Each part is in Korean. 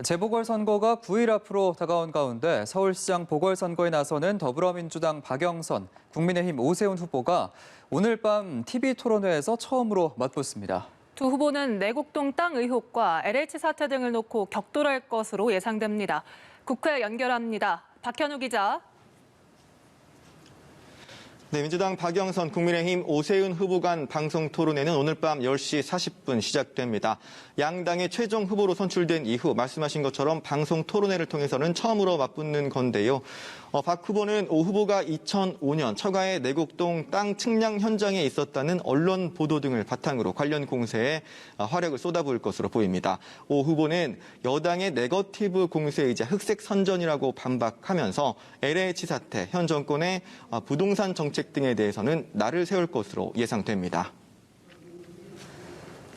재보궐선거가 9일 앞으로 다가온 가운데 서울시장 보궐선거에 나서는 더불어민주당 박영선, 국민의힘 오세훈 후보가 오늘 밤 TV토론회에서 처음으로 맞붙습니다. 두 후보는 내곡동 땅 의혹과 LH 사태 등을 놓고 격돌할 것으로 예상됩니다. 국회 연결합니다. 박현우 기자. 네, 민주당 박영선, 국민의힘 오세훈 후보 간 방송 토론회는 오늘 밤 10시 40분 시작됩니다. 양당의 최종 후보로 선출된 이후 말씀하신 것처럼 방송 토론회를 통해서는 처음으로 맞붙는 건데요. 박 후보는 오 후보가 2005년 처가의 내곡동 땅 측량 현장에 있었다는 언론 보도 등을 바탕으로 관련 공세에 화력을 쏟아부을 것으로 보입니다. 오 후보는 여당의 네거티브 공세이자 흑색 선전이라고 반박하면서 LH 사태, 현 정권의 부동산 정책 등에 대해서는 날을 세울 것으로 예상됩니다.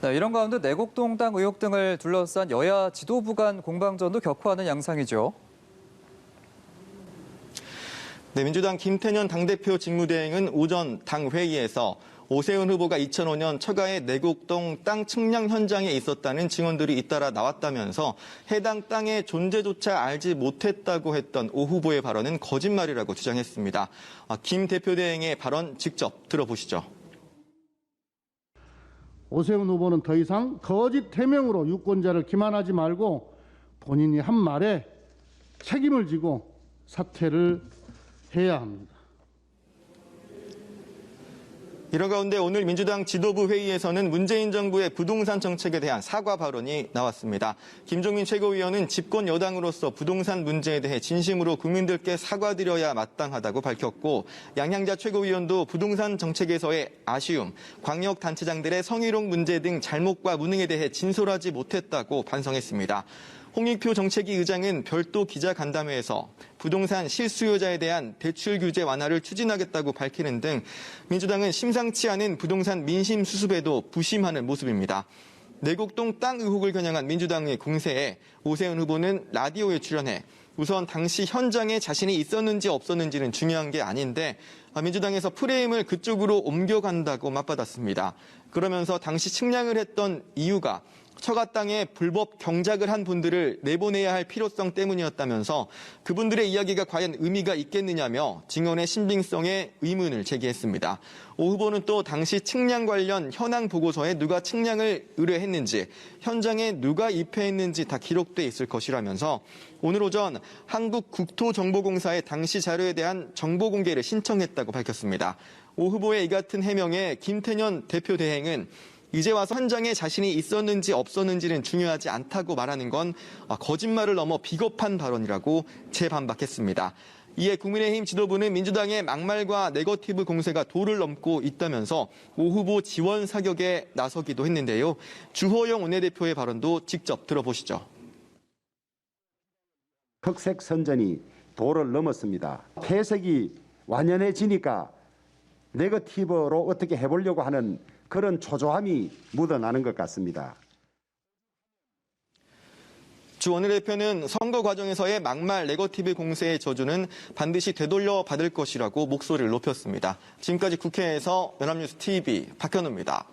네, 이런 가운데 내곡동 땅 의혹 등을 둘러싼 여야 지도부 간 공방전도 격화하는 양상이죠. 네, 민주당 김태년 당대표 직무대행은 오전 당회의에서 오세훈 후보가 2005년 처가의 내곡동 땅 측량 현장에 있었다는 증언들이 잇따라 나왔다면서 해당 땅의 존재조차 알지 못했다고 했던 오 후보의 발언은 거짓말이라고 주장했습니다. 김 대표대행의 발언 직접 들어보시죠. 오세훈 후보는 더 이상 거짓 해명으로 유권자를 기만하지 말고 본인이 한 말에 책임을 지고 사퇴를 해야 합니다. 이런 가운데 오늘 민주당 지도부 회의에서는 문재인 정부의 부동산 정책에 대한 사과 발언이 나왔습니다. 김종민 최고위원은 집권 여당으로서 부동산 문제에 대해 진심으로 국민들께 사과드려야 마땅하다고 밝혔고, 양향자 최고위원도 부동산 정책에서의 아쉬움, 광역단체장들의 성희롱 문제 등 잘못과 무능에 대해 진솔하지 못했다고 반성했습니다. 홍익표 정책위 의장은 별도 기자간담회에서 부동산 실수요자에 대한 대출 규제 완화를 추진하겠다고 밝히는 등 민주당은 심상치 않은 부동산 민심 수습에도 부심하는 모습입니다. 내곡동 땅 의혹을 겨냥한 민주당의 공세에 오세훈 후보는 라디오에 출연해 우선 당시 현장에 자신이 있었는지 없었는지는 중요한 게 아닌데 민주당에서 프레임을 그쪽으로 옮겨간다고 맞받았습니다. 그러면서 당시 측량을 했던 이유가 처가 땅에 불법 경작을 한 분들을 내보내야 할 필요성 때문이었다면서 그분들의 이야기가 과연 의미가 있겠느냐며 증언의 신빙성에 의문을 제기했습니다. 오 후보는 또 당시 측량 관련 현황 보고서에 누가 측량을 의뢰했는지, 현장에 누가 입회했는지 다 기록돼 있을 것이라면서 오늘 오전 한국국토정보공사에 당시 자료에 대한 정보 공개를 신청했다고 밝혔습니다. 오 후보의 이 같은 해명에 김태년 대표 대행은 이제 와서 현장에 자신이 있었는지 없었는지는 중요하지 않다고 말하는 건 거짓말을 넘어 비겁한 발언이라고 재반박했습니다. 이에 국민의힘 지도부는 민주당의 막말과 네거티브 공세가 도를 넘고 있다면서 오 후보 지원 사격에 나서기도 했는데요. 주호영 원내대표의 발언도 직접 들어보시죠. 흑색 선전이 도를 넘었습니다. 폐색이 완연해지니까 네거티브로 어떻게 해보려고 하는 그런 초조함이 묻어나는 것 같습니다. 주 원내대표는 선거 과정에서의 막말 네거티브 공세의 저주는 반드시 되돌려 받을 것이라고 목소리를 높였습니다. 지금까지 국회에서 연합뉴스 TV 박현우입니다.